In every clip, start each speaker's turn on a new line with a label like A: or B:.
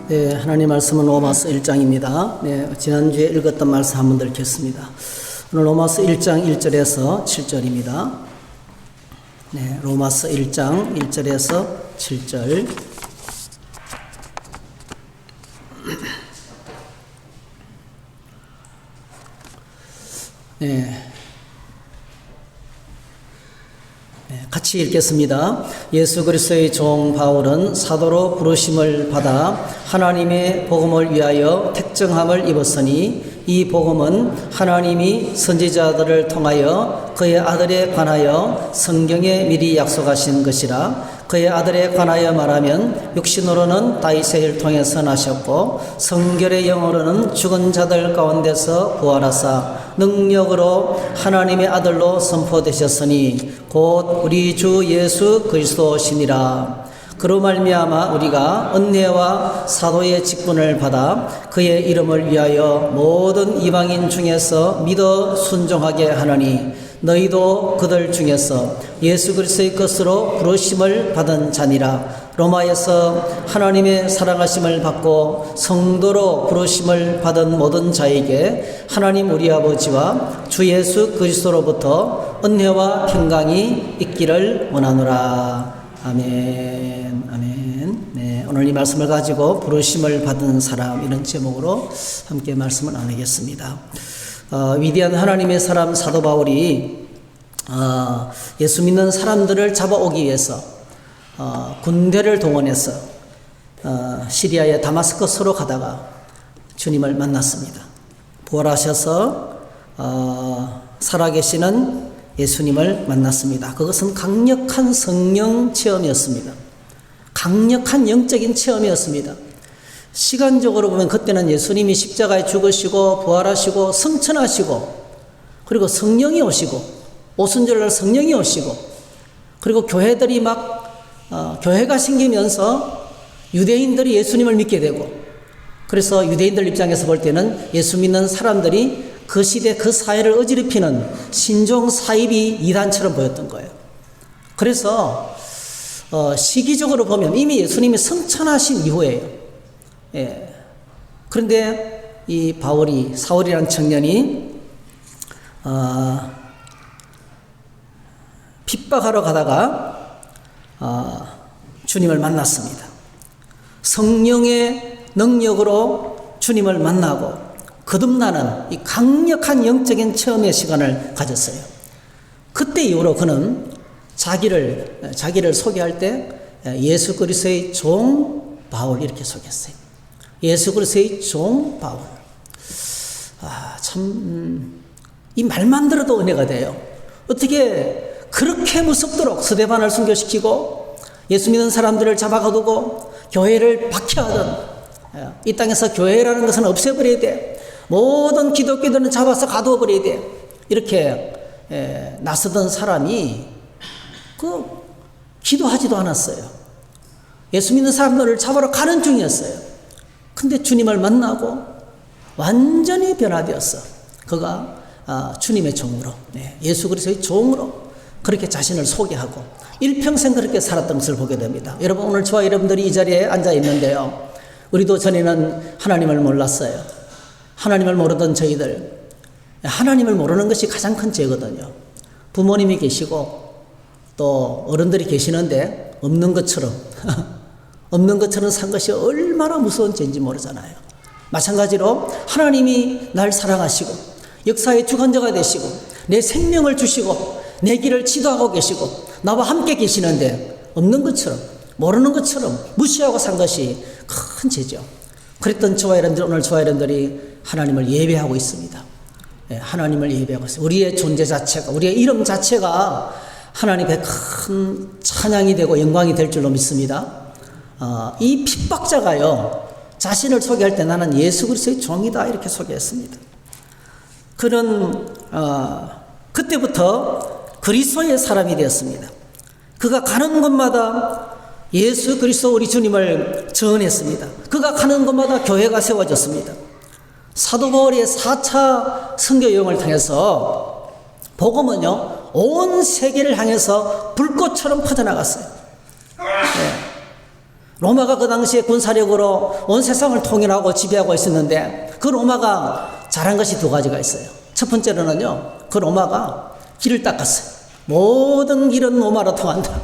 A: 네, 하나님 말씀은 로마서 1장입니다. 네, 지난주에 읽었던 말씀 한번 더 읽겠습니다. 오늘 로마서 1장 1절에서 7절입니다. 네, 로마서 1장 1절에서 7절. 네. 같이 읽겠습니다. 예수 그리스도의 종 바울은 사도로 부르심을 받아 하나님의 복음을 위하여 택정함을 입었으니 이 복음은 하나님이 선지자들을 통하여 그의 아들에 관하여 성경에 미리 약속하신 것이라. 그의 아들에 관하여 말하면 육신으로는 다윗을 통해서 나셨고 성결의 영으로는 죽은 자들 가운데서 부활하사 능력으로 하나님의 아들로 선포되셨으니 곧 우리 주 예수 그리스도시니라. 그로 말미암아 우리가 은혜와 사도의 직분을 받아 그의 이름을 위하여 모든 이방인 중에서 믿어 순종하게 하나니 너희도 그들 중에서 예수 그리스도의 것으로 부르심을 받은 자니라. 로마에서 하나님의 사랑하심을 받고 성도로 부르심을 받은 모든 자에게 하나님 우리 아버지와 주 예수 그리스도로부터 은혜와 평강이 있기를 원하노라. 아멘. 아멘. 네, 오늘 이 말씀을 가지고 부르심을 받은 사람, 이런 제목으로 함께 말씀을 나누겠습니다. 위대한 하나님의 사람 사도 바울이 예수 믿는 사람들을 잡아오기 위해서 군대를 동원해서 시리아의 다마스커스로 가다가 주님을 만났습니다. 부활하셔서 살아계시는 예수님을 만났습니다. 그것은 강력한 성령 체험이었습니다. 강력한 영적인 체험이었습니다. 시간적으로 보면 그때는 예수님이 십자가에 죽으시고 부활하시고 성천하시고 그리고 성령이 오시고 오순절날 성령이 오시고 그리고 교회들이 교회가 생기면서 유대인들이 예수님을 믿게 되고, 그래서 유대인들 입장에서 볼 때는 예수 믿는 사람들이 그 시대 그 사회를 어지럽히는 신종 사입이 이단처럼 보였던 거예요. 그래서 시기적으로 보면 이미 예수님이 성천하신 이후에요. 예. 그런데 이 사울이라는 청년이 핍박하러 가다가 주님을 만났습니다. 성령의 능력으로 주님을 만나고 거듭나는 이 강력한 영적인 체험의 시간을 가졌어요. 그때 이후로 그는 자기를 소개할 때 예수 그리스도의 종 바울 이렇게 소개했어요. 예수 그리스도의 종 바울. 이 말만 들어도 은혜가 돼요. 어떻게 그렇게 무섭도록 스데반을 순교시키고 예수 믿는 사람들을 잡아가두고 교회를 박해하던, 이 땅에서 교회라는 것은 없애버려야 돼, 모든 기독교들은 잡아서 가두어버려야 돼, 이렇게 나서던 사람이 기도하지도 않았어요. 예수 믿는 사람들을 잡으러 가는 중이었어요. 근데 주님을 만나고 완전히 변화되었어. 그가 주님의 종으로, 예수 그리스도의 종으로 그렇게 자신을 소개하고 일평생 그렇게 살았던 것을 보게 됩니다. 여러분, 오늘 저와 여러분들이 이 자리에 앉아 있는데요, 우리도 전에는 하나님을 몰랐어요. 하나님을 모르던 저희들, 하나님을 모르는 것이 가장 큰 죄거든요. 부모님이 계시고 또 어른들이 계시는데 없는 것처럼 없는 것처럼 산 것이 얼마나 무서운 죄인지 모르잖아요. 마찬가지로 하나님이 날 사랑하시고 역사의 주관자가 되시고 내 생명을 주시고 내 길을 지도하고 계시고 나와 함께 계시는데 없는 것처럼, 모르는 것처럼 무시하고 산 것이 큰 죄죠. 그랬던 저와 여러분들, 오늘 저와 여러분들이 하나님을 예배하고 있습니다. 하나님을 예배하고 있습니다. 우리의 존재 자체가, 우리의 이름 자체가 하나님의 큰 찬양이 되고 영광이 될 줄로 믿습니다. 이 핍박자가요, 자신을 소개할 때 나는 예수 그리스도의 종이다 이렇게 소개했습니다. 그는 그때부터 그리스도의 사람이 되었습니다. 그가 가는 곳마다 예수 그리스도 우리 주님을 전했습니다. 그가 가는 곳마다 교회가 세워졌습니다. 사도 바울의 4차 선교 여행을 통해서 복음은요, 온 세계를 향해서 불꽃처럼 퍼져나갔어요. 로마가 그 당시에 군사력으로 온 세상을 통일하고 지배하고 있었는데 그 로마가 잘한 것이 두 가지가 있어요. 첫 번째로는요, 그 로마가 길을 닦았어요. 모든 길은 로마로 통한다.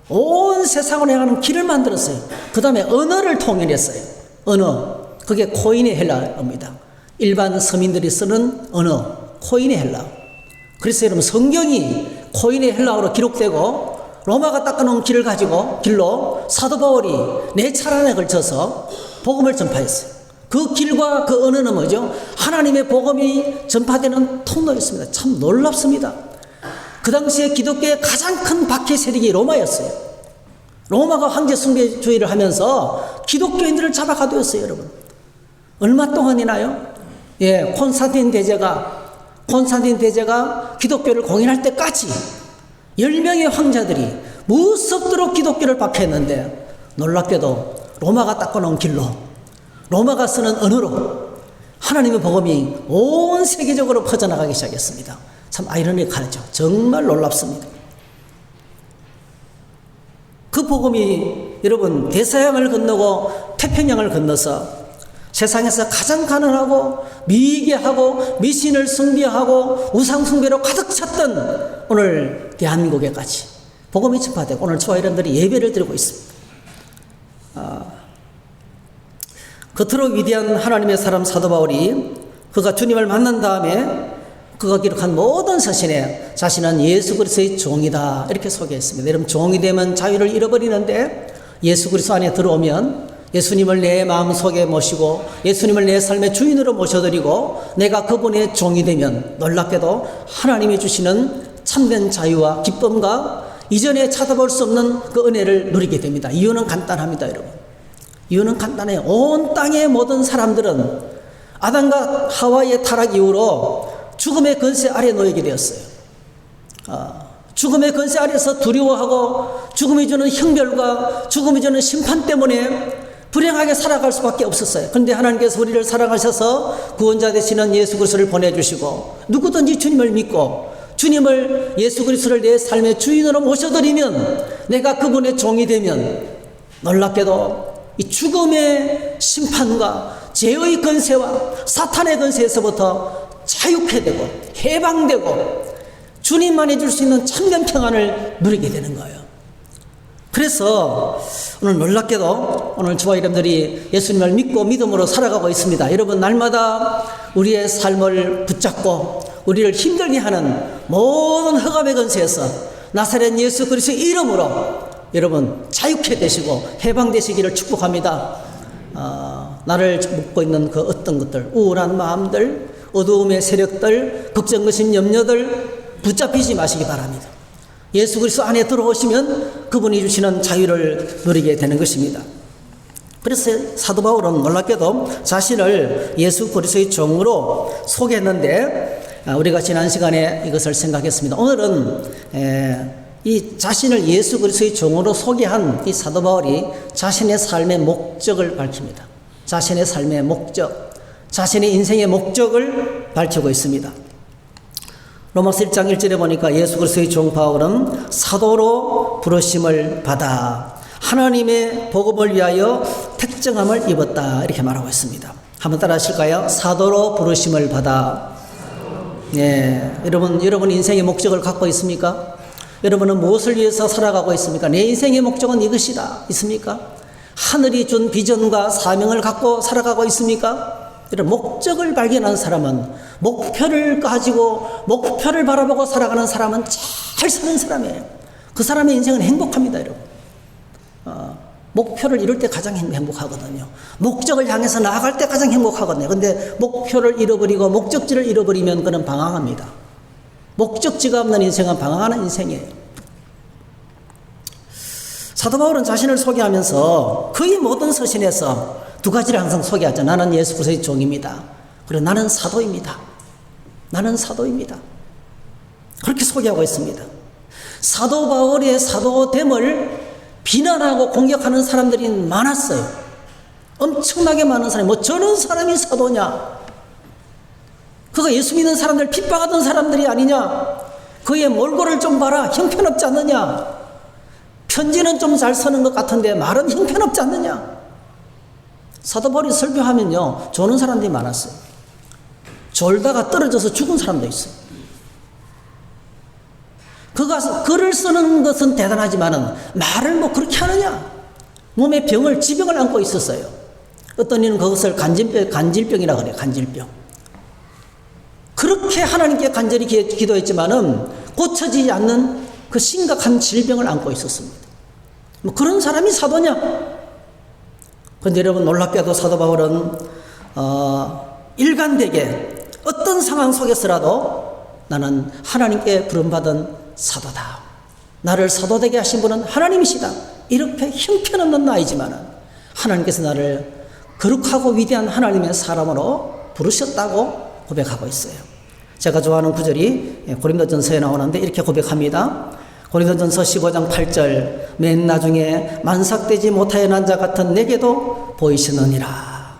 A: 온 세상을 향하는 길을 만들었어요. 그 다음에 언어를 통일했어요. 언어, 그게 코인의 헬라어입니다. 일반 서민들이 쓰는 언어, 코인의 헬라어. 그래서 여러분, 성경이 코인의 헬라어로 기록되고 로마가 닦아놓은 길을 가지고 길로 사도 바울이 4차례에 걸쳐서 복음을 전파했어요. 그 길과 그 언어는 뭐죠? 하나님의 복음이 전파되는 통로였습니다. 참 놀랍습니다. 그 당시에 기독교의 가장 큰 박해 세력이 로마였어요. 로마가 황제 숭배주의를 하면서 기독교인들을 잡아가두었어요, 여러분. 얼마 동안이나요? 예, 콘스탄틴 대제가 기독교를 공인할 때까지 10명의 황자들이 무섭도록 기독교를 박해했는데, 놀랍게도 로마가 닦아놓은 길로, 로마가 쓰는 언어로 하나님의 복음이 온 세계적으로 퍼져나가기 시작했습니다. 참 아이러니하죠. 정말 놀랍습니다. 그 복음이 여러분 대서양을 건너고 태평양을 건너서 세상에서 가장 가난하고 미개하고 미신을 숭배하고 우상 숭배로 가득 찼던 오늘 대한민국에까지 복음이 전파되고 오늘 저와 여러분들이 예배를 드리고 있습니다. 겉으로 위대한 하나님의 사람 사도 바울이 그가 주님을 만난 다음에 그가 기록한 모든 서신에 자신은 예수 그리스도의 종이다 이렇게 소개했습니다. 여러분, 종이 되면 자유를 잃어버리는데 예수 그리스도 안에 들어오면 예수님을 내 마음속에 모시고 예수님을 내 삶의 주인으로 모셔드리고 내가 그분의 종이 되면 놀랍게도 하나님이 주시는 참된 자유와 기쁨과 이전에 찾아볼 수 없는 그 은혜를 누리게 됩니다. 이유는 간단합니다, 여러분. 이유는 간단해요. 온 땅의 모든 사람들은 아담과 하와의 타락 이후로 죽음의 권세 아래 놓이게 되었어요. 죽음의 권세 아래서 두려워하고 죽음이 주는 형벌과 죽음이 주는 심판 때문에 불행하게 살아갈 수밖에 없었어요. 그런데 하나님께서 우리를 사랑하셔서 구원자 되시는 예수 그리스도를 보내주시고 누구든지 주님을 믿고 주님을 예수 그리스도를 내 삶의 주인으로 모셔드리면 내가 그분의 종이 되면 놀랍게도 이 죽음의 심판과 죄의 권세와 사탄의 권세에서부터 자유케 되고 해방되고 주님만이 줄 수 있는 참된 평안을 누리게 되는 거예요. 그래서 오늘 놀랍게도 오늘 저와 여러분들이 예수님을 믿고 믿음으로 살아가고 있습니다. 여러분, 날마다 우리의 삶을 붙잡고 우리를 힘들게 하는 모든 흑암의 권세에서 나사렛 예수 그리스도의 이름으로 여러분 자유케 되시고 해방되시기를 축복합니다. 나를 묶고 있는 그 어떤 것들, 우울한 마음들, 어두움의 세력들, 걱정거신 염려들 붙잡히지 마시기 바랍니다. 예수 그리스도 안에 들어오시면 그분이 주시는 자유를 누리게 되는 것입니다. 그래서 사도 바울은 놀랍게도 자신을 예수 그리스도의 종으로 소개했는데 우리가 지난 시간에 이것을 생각했습니다. 오늘은 이 자신을 예수 그리스도의 종으로 소개한 이 사도 바울이 자신의 삶의 목적을 밝힙니다. 자신의 삶의 목적, 자신의 인생의 목적을 밝히고 있습니다. 로마서 1장 1절에 보니까 예수 그리스도의 종 바울은 사도로 부르심을 받아 하나님의 복음을 위하여 택정함을 입었다 이렇게 말하고 있습니다. 한번 따라 하실까요? 사도로 부르심을 받아. 네, 여러분 인생의 목적을 갖고 있습니까? 여러분은 무엇을 위해서 살아가고 있습니까? 내 인생의 목적은 이것이다 있습니까? 하늘이 준 비전과 사명을 갖고 살아가고 있습니까? 이런 목적을 발견한 사람은, 목표를 가지고 목표를 바라보고 살아가는 사람은 잘 사는 사람이에요. 그 사람의 인생은 행복합니다, 여러분. 목표를 이룰 때 가장 행복하거든요. 목적을 향해서 나아갈 때 가장 행복하거든요. 근데 목표를 잃어버리고 목적지를 잃어버리면 그는 방황합니다. 목적지가 없는 인생은 방황하는 인생이에요. 사도 바울은 자신을 소개하면서 거의 모든 서신에서 두 가지를 항상 소개하죠. 나는 예수 그리스도의 종입니다. 그리고 나는 사도입니다. 나는 사도입니다. 그렇게 소개하고 있습니다. 사도 바울의 사도됨을 비난하고 공격하는 사람들이 많았어요. 엄청나게 많은 사람이 저런 사람이 사도냐? 그가 예수 믿는 사람들 핍박하던 사람들이 아니냐? 그의 몰골을 좀 봐라. 형편없지 않느냐? 편지는 좀 잘 쓰는 것 같은데 말은 형편없지 않느냐. 사도 바울이 설교하면요, 조는 사람들이 많았어요. 졸다가 떨어져서 죽은 사람도 있어요. 그가 글을 쓰는 것은 대단하지만은 말을 뭐 그렇게 하느냐. 몸에 지병을 안고 있었어요. 어떤 이는 그것을 간질병이라 그래요. 간질병. 그렇게 하나님께 간절히 기도했지만은 고쳐지지 않는 그 심각한 질병을 안고 있었습니다. 뭐 그런 사람이 사도냐? 그런데 여러분, 놀랍게도 사도 바울은 일관되게 어떤 상황 속에서라도 나는 하나님께 부름받은 사도다. 나를 사도 되게 하신 분은 하나님이시다. 이렇게 형편없는 나이지만은 하나님께서 나를 거룩하고 위대한 하나님의 사람으로 부르셨다고 고백하고 있어요. 제가 좋아하는 구절이 고린도전서에 나오는데 이렇게 고백합니다. 고린도전서 15장 8절, 맨 나중에 만삭되지 못하여 난 자 같은 내게도 보이시느니라.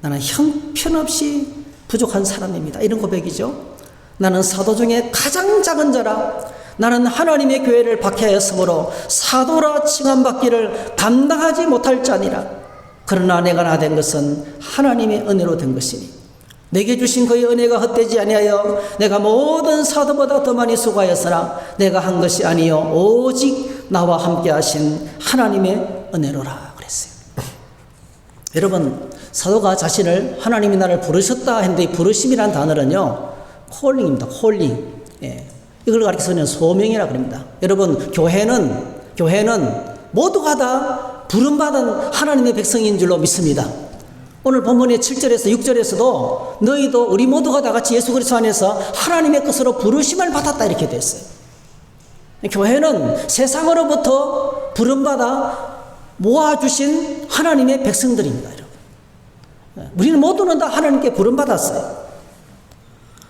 A: 나는 형편없이 부족한 사람입니다. 이런 고백이죠. 나는 사도 중에 가장 작은 자라. 나는 하나님의 교회를 박해하였으므로 사도라 칭함받기를 감당하지 못할 자니라. 그러나 내가 나 된 것은 하나님의 은혜로 된 것이니 내게 주신 그의 은혜가 헛되지 아니하여 내가 모든 사도보다 더 많이 수고하였으나 내가 한 것이 아니요 오직 나와 함께 하신 하나님의 은혜로라 그랬어요. 여러분, 사도가 자신을 하나님이 나를 부르셨다 했는데 이 부르심이라는 단어는요, 콜링입니다. 콜링. 예. 이걸 가리켜서는 소명이라 그럽니다. 여러분, 교회는 모두가 다 부름받은 하나님의 백성인 줄로 믿습니다. 오늘 본문의 7절에서 6절에서도 너희도 우리 모두가 다 같이 예수 그리스도 안에서 하나님의 것으로 부르심을 받았다 이렇게 됐어요. 교회는 세상으로부터 부름받아 모아주신 하나님의 백성들입니다. 여러분. 우리는 모두는 다 하나님께 부름받았어요.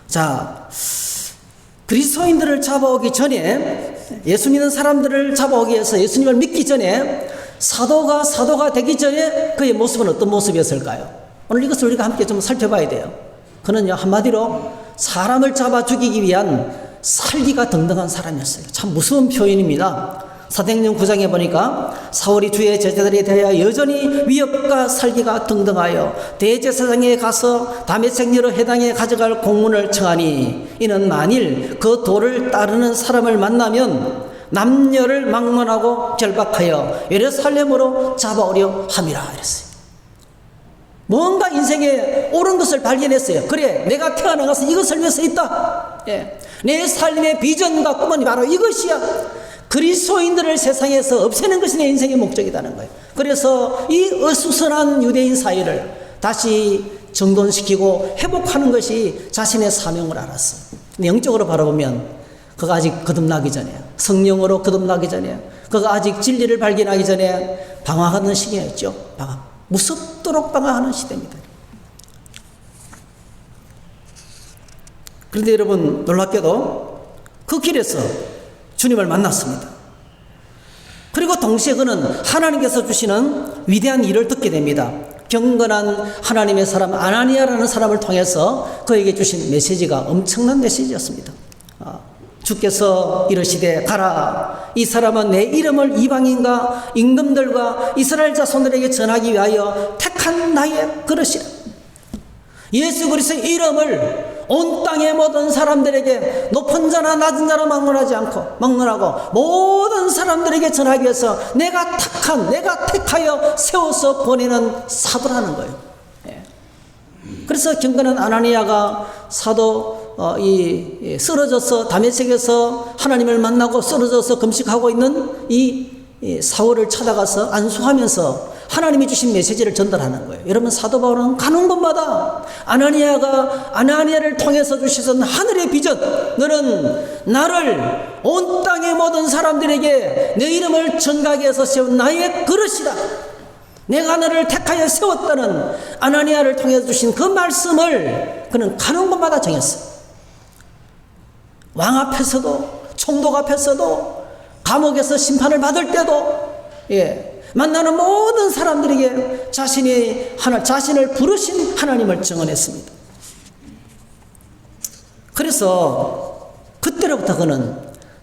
A: 자, 그리스도인들을 잡아오기 전에, 예수 믿는 사람들을 잡아오기 위해서 예수님을 믿기 전에 사도가 되기 전에 그의 모습은 어떤 모습이었을까요? 오늘 이것을 우리가 함께 좀 살펴봐야 돼요. 그는요, 한마디로 사람을 잡아 죽이기 위한 살기가 등등한 사람이었어요. 참 무서운 표현입니다. 사도행전 9장에 보니까 사울이 주의 제자들에 대하여 여전히 위협과 살기가 등등하여 대제사장에 가서 다메섹 여러 회당에 가져갈 공문을 청하니 이는 만일 그 도를 따르는 사람을 만나면 남녀를 막론하고 결박하여 예루살렘으로 잡아오려 함이라 이랬어요. 뭔가 인생에 옳은 것을 발견했어요. 그래, 내가 태어난 것은 이것을 위해서 있다. 예. 내 삶의 비전과 꿈은 바로 이것이야. 그리스도인들을 세상에서 없애는 것이 내 인생의 목적이라는 거예요. 그래서 이 어수선한 유대인 사회를 다시 정돈시키고 회복하는 것이 자신의 사명을 알았어요. 근데 영적으로 바라보면 그가 아직 거듭나기 전에, 성령으로 거듭나기 전에, 그가 아직 진리를 발견하기 전에 방황하는 시기였죠. 무섭도록 방황하는 시대입니다. 그런데 여러분, 놀랍게도 그 길에서 주님을 만났습니다. 그리고 동시에 그는 하나님께서 주시는 위대한 일을 듣게 됩니다. 경건한 하나님의 사람 아나니아라는 사람을 통해서 그에게 주신 메시지가 엄청난 메시지였습니다. 주께서 이르시되 가라, 이 사람은 내 이름을 이방인과 임금들과 이스라엘 자손들에게 전하기 위하여 택한 나의 그릇이라. 예수 그리스도의 이름을 온 땅의 모든 사람들에게 높은 자나 낮은 자나 막론하고 모든 사람들에게 전하기 위해서 내가 택하여 세워서 보내는 사도라는 거예요. 그래서 경건한 아나니아가 쓰러져서 다메섹에서 하나님을 만나고 쓰러져서 금식하고 있는 이 사울을 찾아가서 안수하면서 하나님이 주신 메시지를 전달하는 거예요. 여러분, 사도 바울은 가는 곳마다 아나니아를 통해서 주시던 하늘의 비전, 너는 나를 온 땅의 모든 사람들에게 내 이름을 전가하게 해서 세운 나의 그릇이다. 내가 너를 택하여 세웠다는 아나니아를 통해서 주신 그 말씀을 그는 가는 곳마다 정했어요. 왕 앞에서도, 총독 앞에서도, 감옥에서 심판을 받을 때도, 만나는 모든 사람들에게 자신을 부르신 하나님을 증언했습니다. 그래서 그때로부터 그는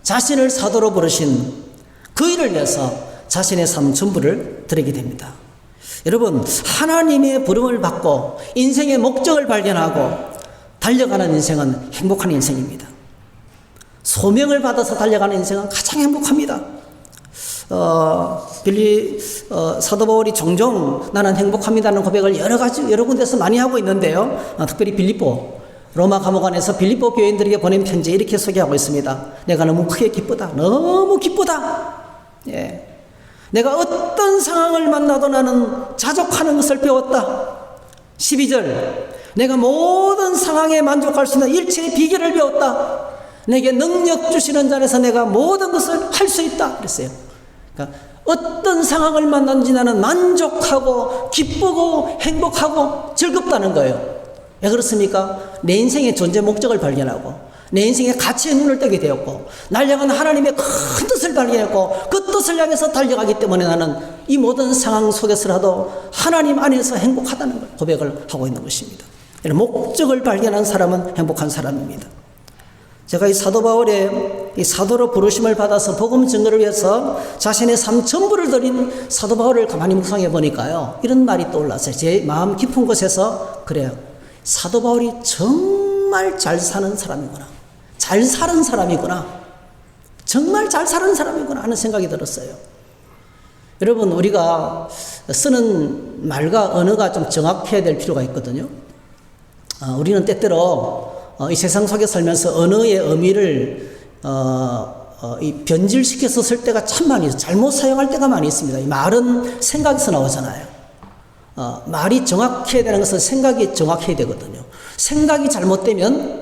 A: 자신을 사도로 부르신 그 일을 위해서 자신의 삶 전부를 드리게 됩니다. 여러분, 하나님의 부름을 받고 인생의 목적을 발견하고 달려가는 인생은 행복한 인생입니다. 소명을 받아서 달려가는 인생은 가장 행복합니다. 사도 바울이 종종 나는 행복합니다는 고백을 여러 군데서 많이 하고 있는데요. 특별히 빌립보 로마 감옥 안에서 빌립보 교인들에게 보낸 편지에 이렇게 소개하고 있습니다. 내가 너무 크게 기쁘다. 너무 기쁘다. 예. 내가 어떤 상황을 만나도 나는 자족하는 것을 배웠다. 12절 내가 모든 상황에 만족할 수 있는 일체의 비결을 배웠다. 내게 능력 주시는 자에서 내가 모든 것을 할 수 있다. 그랬어요. 그러니까 어떤 상황을 만났는지 나는 만족하고 기쁘고 행복하고 즐겁다는 거예요. 왜 그렇습니까? 내 인생의 존재 목적을 발견하고 내 인생의 가치에 눈을 뜨게 되었고 날 향한 하나님의 큰 뜻을 발견했고 그 뜻을 향해서 달려가기 때문에 나는 이 모든 상황 속에서라도 하나님 안에서 행복하다는 걸 고백을 하고 있는 것입니다. 목적을 발견한 사람은 행복한 사람입니다. 제가 이 사도 바울의 이 사도로 부르심을 받아서 복음 증거를 위해서 자신의 삶 전부를 드린 사도 바울을 가만히 묵상해 보니까요, 이런 말이 떠올랐어요. 제 마음 깊은 곳에서 그래요. 사도 바울이 정말 잘 사는 사람이구나. 잘 사는 사람이구나. 정말 잘 사는 사람이구나 하는 생각이 들었어요. 여러분, 우리가 쓰는 말과 언어가 좀 정확해야 될 필요가 있거든요. 우리는 때때로 이 세상 속에 살면서 언어의 의미를 이 변질시켜서 쓸 때가 참 많이 있어요. 잘못 사용할 때가 많이 있습니다. 이 말은 생각에서 나오잖아요. 말이 정확해야 되는 것은 생각이 정확해야 되거든요. 생각이 잘못되면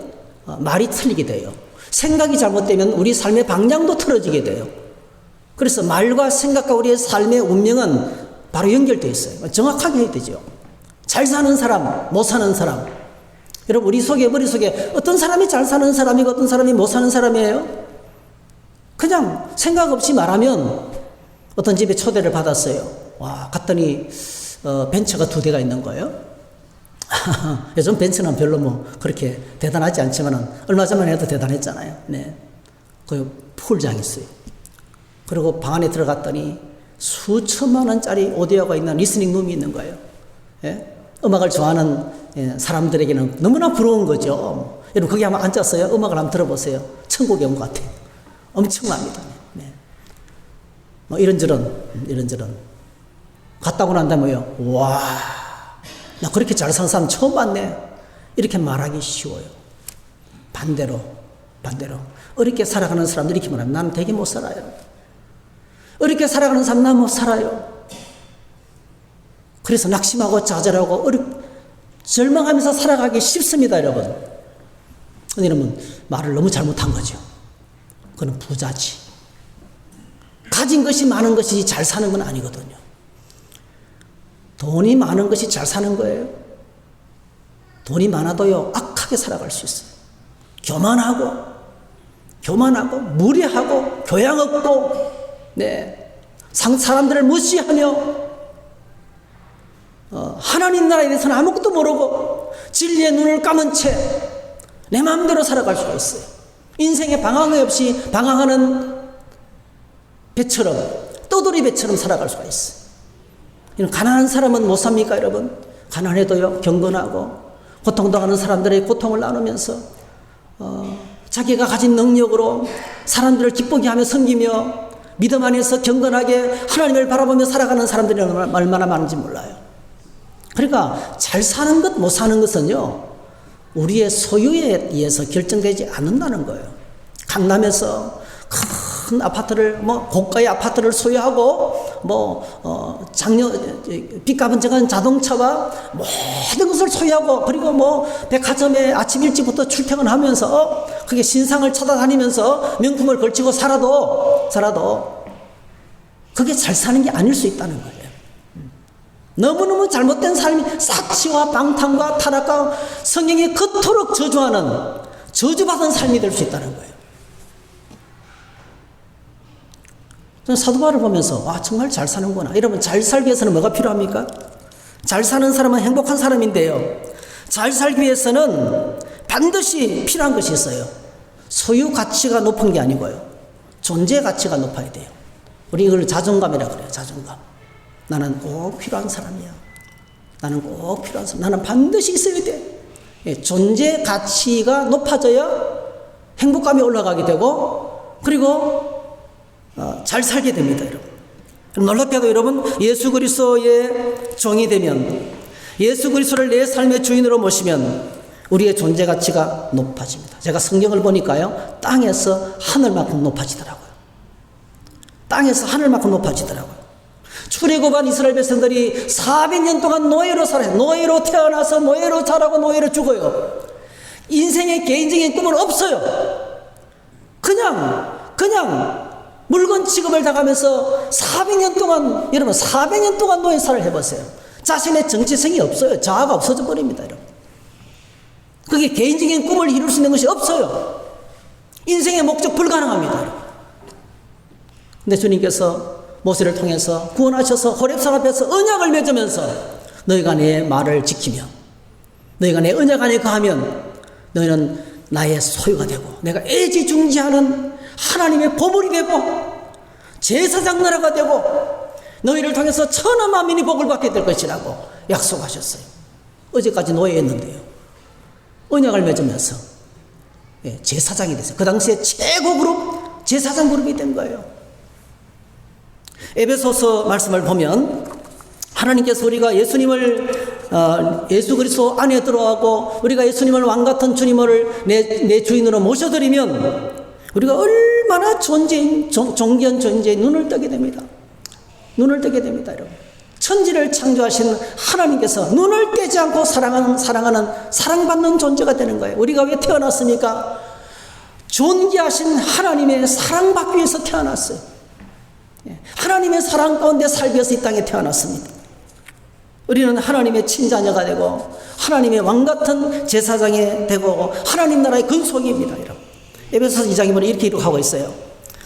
A: 말이 틀리게 돼요. 생각이 잘못되면 우리 삶의 방향도 틀어지게 돼요. 그래서 말과 생각과 우리의 삶의 운명은 바로 연결되어 있어요. 정확하게 해야 되죠. 잘 사는 사람, 못 사는 사람. 여러분, 우리 머릿속에 어떤 사람이 잘 사는 사람이고 어떤 사람이 못 사는 사람이에요? 그냥 생각 없이 말하면 어떤 집에 초대를 받았어요. 와, 갔더니 벤츠가 2대가 있는 거예요. 요즘 벤츠는 별로 뭐 그렇게 대단하지 않지만 얼마 전만 해도 대단했잖아요. 네. 그 풀장이 있어요. 그리고 방 안에 들어갔더니 수천만 원짜리 오디오가 있는 리스닝 룸이 있는 거예요. 예? 음악을 좋아하는 사람들에게는 너무나 부러운 거죠. 여러분, 거기 한번 앉았어요. 음악을 한번 들어보세요. 천국에 온 것 같아요. 엄청납니다. 네. 뭐 이런저런. 갔다 오고 난 다음에요. 와, 나 그렇게 잘 사는 사람 처음 봤네. 이렇게 말하기 쉬워요. 반대로. 어렵게 살아가는 사람들이 이렇게 말하면 나는 되게 못 살아요. 어렵게 살아가는 사람 난 못 살아요. 그래서 낙심하고 좌절하고 절망하면서 살아가기 쉽습니다, 여러분. 여러분, 말을 너무 잘못한 거죠. 그건 부자지. 가진 것이 많은 것이 잘 사는 건 아니거든요. 돈이 많은 것이 잘 사는 거예요. 돈이 많아도요, 악하게 살아갈 수 있어요. 교만하고, 무례하고, 교양 없고, 네. 사람들을 무시하며, 하나님 나라에 대해서는 아무것도 모르고, 진리의 눈을 감은 채, 내 마음대로 살아갈 수가 있어요. 인생에 방황이 없이 방황하는 배처럼, 떠돌이 배처럼 살아갈 수가 있어요. 가난한 사람은 못 삽니까, 여러분? 가난해도요, 경건하고, 고통당하는 사람들의 고통을 나누면서, 자기가 가진 능력으로 사람들을 기쁘게 하며 섬기며, 믿음 안에서 경건하게 하나님을 바라보며 살아가는 사람들이 얼마나 많은지 몰라요. 그러니까, 잘 사는 것, 못 사는 것은요, 우리의 소유에 의해서 결정되지 않는다는 거예요. 강남에서 큰 아파트를, 고가의 아파트를 소유하고, 빚값은 적은 자동차와 모든 것을 소유하고, 그리고 백화점에 아침 일찍부터 출퇴근하면서, 그게 신상을 찾아다니면서 명품을 걸치고 살아도, 그게 잘 사는 게 아닐 수 있다는 거예요. 너무너무 잘못된 삶이 사치와 방탕과 타락과 성경이 그토록 저주하는, 저주받은 삶이 될 수 있다는 거예요. 저는 사도 바울을 보면서 정말 잘 사는구나. 여러분, 잘 살기 위해서는 뭐가 필요합니까? 잘 사는 사람은 행복한 사람인데요, 잘 살기 위해서는 반드시 필요한 것이 있어요. 소유 가치가 높은 게 아니고요, 존재 가치가 높아야 돼요. 우리 이걸 자존감이라고 그래요. 자존감. 나는 꼭 필요한 사람이야. 나는 꼭 필요한 사람. 나는 반드시 있어야 돼. 예, 존재 가치가 높아져야 행복감이 올라가게 되고, 그리고 잘 살게 됩니다, 여러분. 놀랍게도 여러분, 예수 그리스도의 종이 되면, 예수 그리스도를 내 삶의 주인으로 모시면 우리의 존재 가치가 높아집니다. 제가 성경을 보니까요, 땅에서 하늘만큼 높아지더라고요. 땅에서 하늘만큼 높아지더라고요. 출애굽한 이스라엘 백성들이 400년 동안 노예로 살아요. 노예로 태어나서 노예로 자라고 노예로 죽어요. 인생의 개인적인 꿈은 없어요. 그냥 물건 취급을 당하면서 400년 동안, 여러분 400년 동안 노예 생활을 해보세요. 자신의 정체성이 없어요. 자아가 없어져 버립니다, 여러분. 그게 개인적인 꿈을 이룰 수 있는 것이 없어요. 인생의 목적 불가능합니다. 근데 주님께서 모세를 통해서 구원하셔서 호렙산 앞에서 언약을 맺으면서 너희가 내 말을 지키며 너희가 내 언약 안에 거하면 너희는 나의 소유가 되고 내가 애지중지하는 하나님의 보물이 되고 제사장 나라가 되고 너희를 통해서 천하 만민이 복을 받게 될 것이라고 약속하셨어요. 어제까지 노예였는데요, 언약을 맺으면서 제사장이 됐어요. 그 당시에 최고 그룹 제사장 그룹이 된 거예요. 에베소서 말씀을 보면 하나님께서 우리가 예수님을 예수 그리스도 안에 들어가고 우리가 예수님을 왕같은 주님을 내 주인으로 모셔드리면 우리가 얼마나 존귀한 존재의 눈을 뜨게 됩니다. 눈을 뜨게 됩니다, 여러분. 천지를 창조하신 하나님께서 눈을 떼지 않고 사랑하는 사랑받는 존재가 되는 거예요. 우리가 왜 태어났습니까? 존귀하신 하나님의 사랑받기 위해서 태어났어요. 하나님의 사랑 가운데 살기 위해서 이 땅에 태어났습니다. 우리는 하나님의 친자녀가 되고 하나님의 왕같은 제사장이 되고 하나님 나라의 근속입니다, 여러분. 에베소서 2장에 보면 이렇게 기록하고 있어요.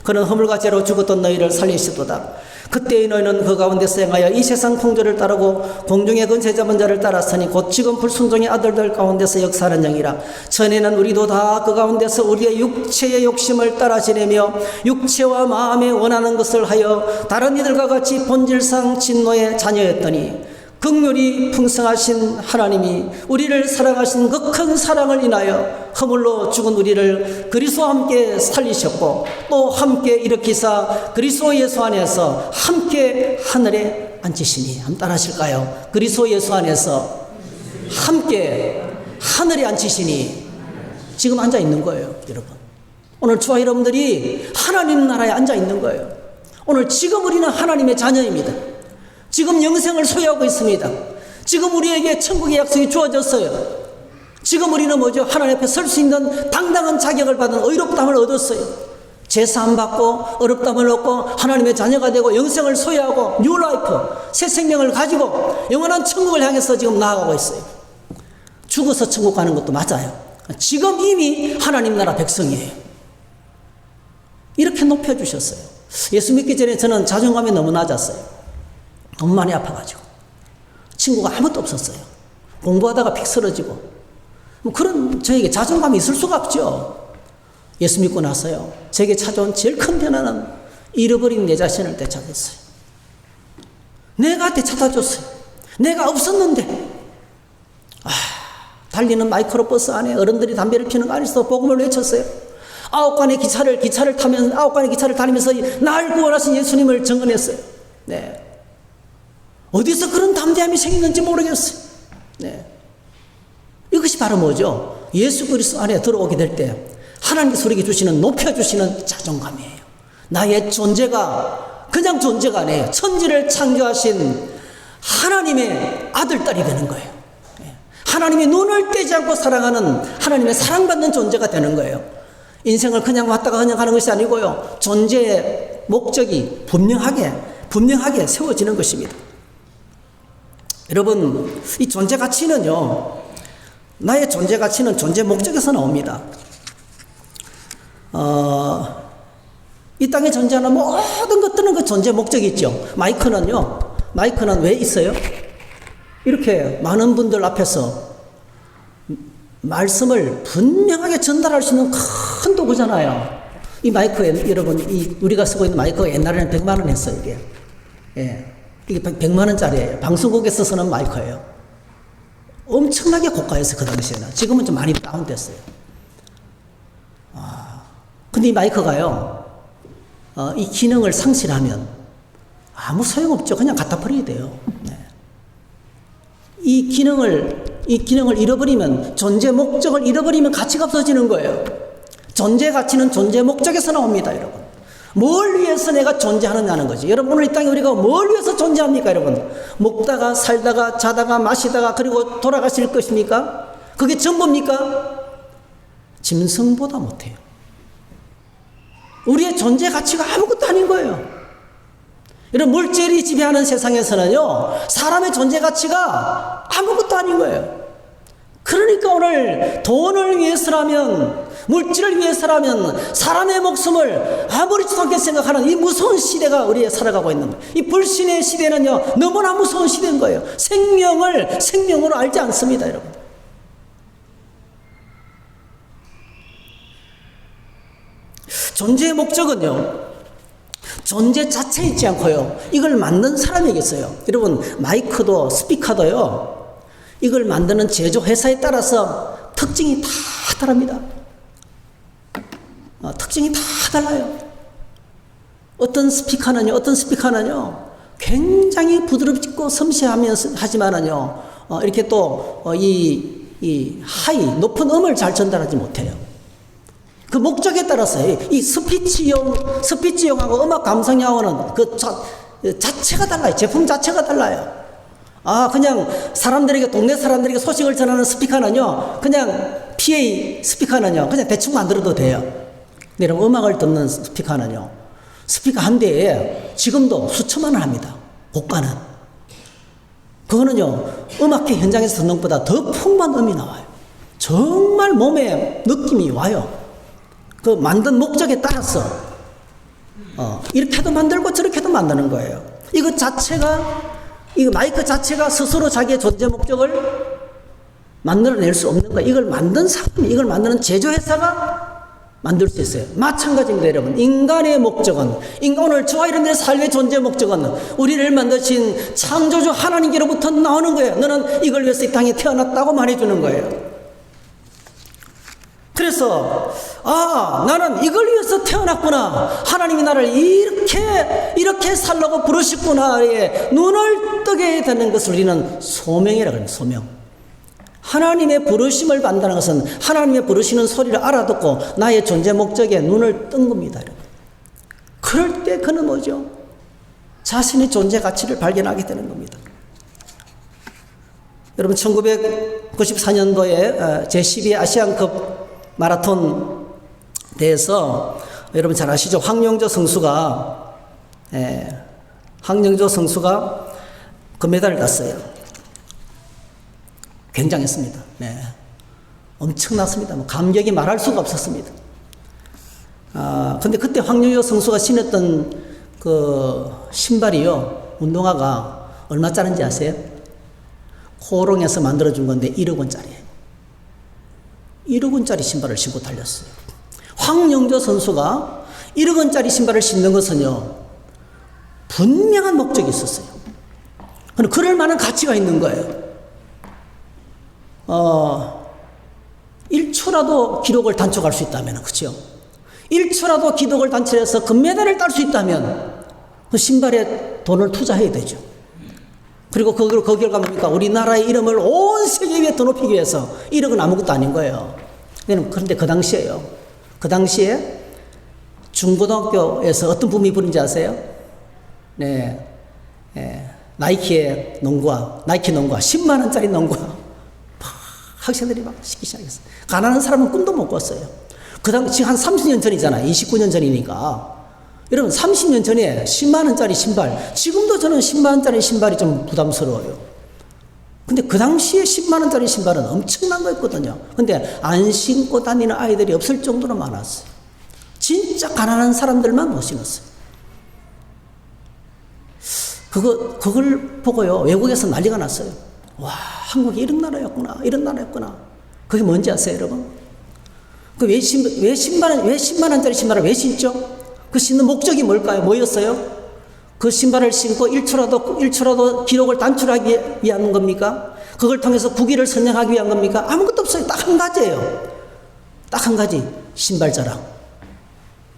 A: 그는 허물과 죄로 죽었던 너희를 살리시도다. 그때의 너희는 그 가운데서 행하여 이 세상 풍조를 따르고 공중의 근세 잡은 자를 따랐으니 곧 지금 불순종의 아들들 가운데서 역사하는 영이라. 전에는 우리도 다 그 가운데서 우리의 육체의 욕심을 따라 지내며 육체와 마음에 원하는 것을 하여 다른 이들과 같이 본질상 진노의 자녀였더니 긍휼이 풍성하신 하나님이 우리를 사랑하신 그 큰 사랑을 인하여 허물로 죽은 우리를 그리스도와 함께 살리셨고 또 함께 일으키사 그리스도 예수 안에서 함께 하늘에 앉히시니. 한번 따라 하실까요? 그리스도 예수 안에서 함께 하늘에 앉히시니. 지금 앉아 있는 거예요, 여러분. 오늘 저와 여러분들이 하나님 나라에 앉아 있는 거예요. 오늘 지금 우리는 하나님의 자녀입니다. 지금 영생을 소유하고 있습니다. 지금 우리에게 천국의 약속이 주어졌어요. 지금 우리는 뭐죠? 하나님 앞에 설 수 있는 당당한 자격을 받은 의롭다함을 얻었어요. 제사함 받고 의롭다함을 얻고 하나님의 자녀가 되고 영생을 소유하고 뉴 라이프, 새 생명을 가지고 영원한 천국을 향해서 지금 나아가고 있어요. 죽어서 천국 가는 것도 맞아요. 지금 이미 하나님 나라 백성이에요. 이렇게 높여주셨어요. 예수 믿기 전에 저는 자존감이 너무 낮았어요. 너무 많이 아파가지고 친구가 아무것도 없었어요. 공부하다가 픽 쓰러지고 뭐 그런 저에게 자존감이 있을 수가 없죠. 예수 믿고 나서요, 제게 찾아온 제일 큰 변화는 잃어버린 내 자신을 되찾았어요. 내가 되찾아줬어요. 내가 없었는데 달리는 마이크로버스 안에 어른들이 담배를 피는 거 안에서 복음을 외쳤어요. 9간의 기차를 타면서 9간의 기차를 다니면서 날 구원하신 예수님을 증언했어요. 네. 어디서 그런 담대함이 생겼는지 모르겠어요. 네. 이것이 바로 뭐죠? 예수 그리스도 안에 들어오게 될 때 하나님께서 우리에게 주시는, 높여주시는 자존감이에요. 나의 존재가 그냥 존재가 아니에요. 천지를 창조하신 하나님의 아들, 딸이 되는 거예요. 네. 하나님의 눈을 떼지 않고 사랑하는 하나님의 사랑받는 존재가 되는 거예요. 인생을 그냥 왔다가 그냥 가는 것이 아니고요, 존재의 목적이 분명하게 세워지는 것입니다. 여러분, 이 존재 가치는요, 나의 존재 가치는 존재 목적에서 나옵니다. 이 땅에 존재하는 모든 것들은 그 존재 목적이 있죠. 마이크는 왜 있어요? 이렇게 많은 분들 앞에서 말씀을 분명하게 전달할 수 있는 큰 도구잖아요. 이 마이크에 여러분, 우리가 쓰고 있는 마이크가 옛날에는 100만 원 했어요, 이게. 예. 이게 100만 원짜리예요. 방송국에서 쓰는 마이크예요. 엄청나게 고가였어요, 그 당시에는. 지금은 좀 많이 다운됐어요. 근데 이 마이크가요, 이 기능을 상실하면 아무 소용없죠. 그냥 갖다 버려야 돼요. 네. 이 기능을 잃어버리면, 존재 목적을 잃어버리면 가치가 없어지는 거예요. 존재 가치는 존재 목적에서 나옵니다, 여러분. 뭘 위해서 내가 존재하느냐는 거지. 여러분, 오늘 이 땅에 우리가 뭘 위해서 존재합니까, 여러분? 먹다가, 살다가, 자다가, 마시다가, 그리고 돌아가실 것입니까? 그게 전부입니까? 짐승보다 못해요. 우리의 존재 가치가 아무것도 아닌 거예요. 이런 물질이 지배하는 세상에서는요, 사람의 존재 가치가 아무것도 아닌 거예요. 그러니까 오늘 돈을 위해서라면, 물질을 위해서라면 사람의 목숨을 아무렇지도 않게 생각하는 이 무서운 시대가 우리에 살아가고 있는 거예요. 이 불신의 시대는요, 너무나 무서운 시대인 거예요. 생명을 생명으로 알지 않습니다, 여러분. 존재의 목적은요, 존재 자체에 있지 않고요, 이걸 만든 사람에게 있어요. 여러분, 마이크도 스피커도요, 이걸 만드는 제조회사에 따라서 특징이 다 다릅니다. 특징이 다 달라요. 어떤 스피커는요, 굉장히 부드럽고 섬세하지만은요, 이렇게 또, 높은 음을 잘 전달하지 못해요. 그 목적에 따라서 이 스피치용하고 음악 감상용하고는 그 자체가 달라요. 제품 자체가 달라요. 그냥 동네 사람들에게 소식을 전하는 스피커는요, 그냥 PA 스피커는요, 그냥 대충 만들어도 돼요. 근데 여러분, 음악을 듣는 스피커는요, 스피커 한 대에 지금도 수천만 원 합니다. 고가는. 그거는요, 음악회 현장에서 듣는 것보다 더 풍부한 음이 나와요. 정말 몸에 느낌이 와요. 그 만든 목적에 따라서, 이렇게도 만들고 저렇게도 만드는 거예요. 이 마이크 자체가 스스로 자기의 존재 목적을 만들어낼 수 없는 거예요. 이걸 만든 사람이, 이걸 만드는 제조회사가 만들 수 있어요. 마찬가지입니다, 여러분. 인간의 목적은, 오늘 저와 여러분들의 삶의 존재 목적은 우리를 만드신 창조주 하나님께로부터 나오는 거예요. 너는 이걸 위해서 이 땅에 태어났다고 말해주는 거예요. 그래서 나는 이걸 위해서 태어났구나, 하나님이 나를 이렇게 살라고 부르셨구나에 눈을 뜨게 되는 것을 우리는 소명이라고 합니다. 소명. 하나님의 부르심을 받는다는 것은 하나님의 부르시는 소리를 알아듣고 나의 존재 목적에 눈을 뜬 겁니다, 여러분. 그럴 때 그는 뭐죠? 자신의 존재 가치를 발견하게 되는 겁니다. 여러분, 1994년도에 제12회 아시안컵 마라톤 대회에서 여러분 잘 아시죠? 황영조 선수가 금메달을 땄어요. 굉장했습니다. 네. 엄청났습니다. 감격이 말할 수가 없었습니다. 근데 그때 황영조 선수가 신었던 그 신발이요, 운동화가 얼마짜리인지 아세요? 코롱에서 만들어준 건데 1억 원짜리예요. 1억 원짜리 신발을 신고 달렸어요. 황영조 선수가 1억 원짜리 신발을 신는 것은요, 분명한 목적이 있었어요. 그럴 만한 가치가 있는 거예요. 1초라도 기록을 단축할 수 있다면, 그렇죠? 1초라도 기록을 단축해서 금메달을 딸 수 있다면 그 신발에 돈을 투자해야 되죠. 그리고 그 결과 뭡니까? 우리나라의 이름을 온 세계 위에 더 높이기 위해서 1억은 아무것도 아닌 거예요. 그런데 그 당시에 중고등학교에서 어떤 붐이 부른지 아세요? 네, 나이키 농구화 10만 원짜리 농구화 학생들이 막 시키기 시작했어요. 가난한 사람은 꿈도 못 꿨어요. 그 당시 한 30년 전이잖아요. 29년 전이니까. 여러분, 30년 전에 10만 원짜리 신발, 지금도 저는 10만 원짜리 신발이 좀 부담스러워요. 근데 그 당시에 10만 원짜리 신발은 엄청난 거였거든요. 근데 안 신고 다니는 아이들이 없을 정도로 많았어요. 진짜 가난한 사람들만 못 신었어요. 그걸 보고요, 외국에서 난리가 났어요. 와, 한국이 이런 나라였구나. 그게 뭔지 아세요, 여러분? 왜 10만 원짜리 신발을 왜 신죠? 그 신는 목적이 뭘까요? 뭐였어요? 그 신발을 신고 1초라도 기록을 단축하기 위한 겁니까? 그걸 통해서 국위를 선양하기 위한 겁니까? 아무것도 없어요. 딱 한 가지예요. 딱 한 가지. 신발 자랑.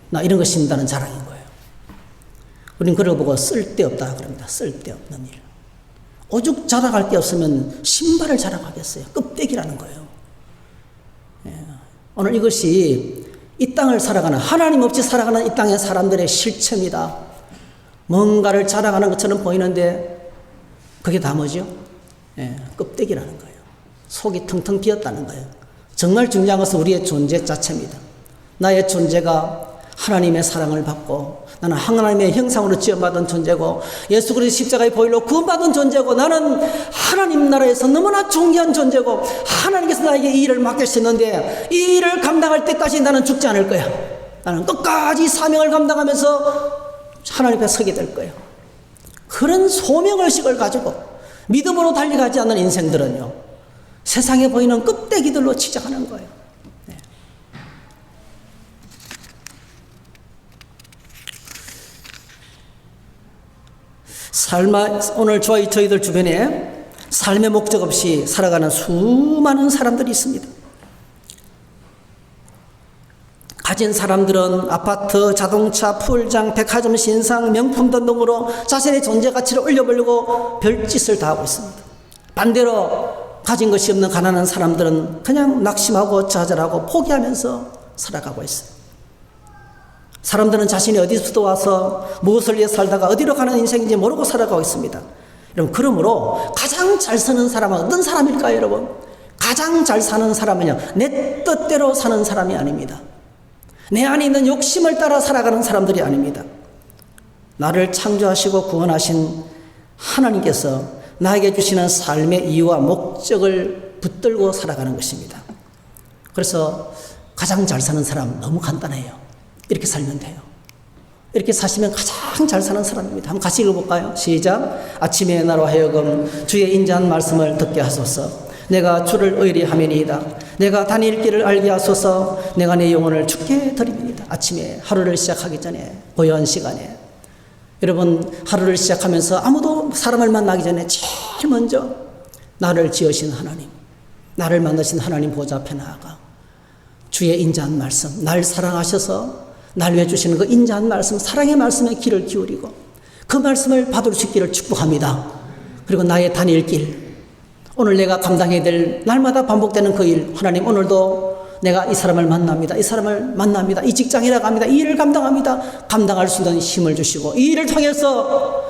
A: 나 이런 거 신는다는 자랑인 거예요. 우린 그걸 보고 쓸데없다 그럽니다. 쓸데없는 일. 오죽 자랑할 게 없으면 신발을 자랑하겠어요. 껍데기라는 거예요. 예. 오늘 이것이 이 땅을 살아가는, 하나님 없이 살아가는 이 땅의 사람들의 실체입니다. 뭔가를 자랑하는 것처럼 보이는데 그게 다 뭐죠? 예, 껍데기라는 거예요. 속이 텅텅 비었다는 거예요. 정말 중요한 것은 우리의 존재 자체입니다. 나의 존재가 하나님의 사랑을 받고 나는 하나님의 형상으로 지어받은 존재고 예수 그리스도 십자가의 보혈로 구원받은 존재고 나는 하나님 나라에서 너무나 존귀한 존재고 하나님께서 나에게 이 일을 맡기셨는데 이 일을 감당할 때까지 나는 죽지 않을 거야. 나는 끝까지 사명을 감당하면서 하나님 앞에 서게 될 거예요. 그런 소명의식을 가지고 믿음으로 달려가지 않는 인생들은요, 세상에 보이는 껍데기들로 치장하는 거예요. 네. 오늘 저희들 주변에 삶의 목적 없이 살아가는 수많은 사람들이 있습니다. 가진 사람들은 아파트, 자동차, 풀장, 백화점, 신상, 명품 등등으로 자신의 존재 가치를 올려보려고 별짓을 다 하고 있습니다. 반대로 가진 것이 없는 가난한 사람들은 그냥 낙심하고 좌절하고 포기하면서 살아가고 있어요. 사람들은 자신이 어디서부터 와서 무엇을 위해 살다가 어디로 가는 인생인지 모르고 살아가고 있습니다. 여러분, 그러므로 가장 잘 사는 사람은 어떤 사람일까요, 여러분? 가장 잘 사는 사람은요, 내 뜻대로 사는 사람이 아닙니다. 내 안에 있는 욕심을 따라 살아가는 사람들이 아닙니다. 나를 창조하시고 구원하신 하나님께서 나에게 주시는 삶의 이유와 목적을 붙들고 살아가는 것입니다. 그래서 가장 잘 사는 사람 너무 간단해요. 이렇게 살면 돼요. 이렇게 사시면 가장 잘 사는 사람입니다. 한번 같이 읽어볼까요? 시작. 아침에 나로 하여금 주의 인자한 말씀을 듣게 하소서. 내가 주를 의리하매니이다. 내가 다닐 길을 알게 하소서. 내가 내 영혼을 주께 드립니다. 아침에 하루를 시작하기 전에 고요한 시간에 여러분, 하루를 시작하면서 아무도 사람을 만나기 전에 제일 먼저 나를 지으신 하나님, 나를 만드신 하나님 보좌 앞에 나아가 주의 인자한 말씀, 날 사랑하셔서 날 위해 주시는 그 인자한 말씀, 사랑의 말씀에 귀를 기울이고 그 말씀을 받을 수 있기를 축복합니다. 그리고 나의 다닐 길, 오늘 내가 감당해야 될 날마다 반복되는 그 일, 하나님 오늘도 내가 이 사람을 만납니다. 이 사람을 만납니다. 이 직장이라 갑니다. 이 일을 감당합니다. 감당할 수 있는 힘을 주시고 이 일을 통해서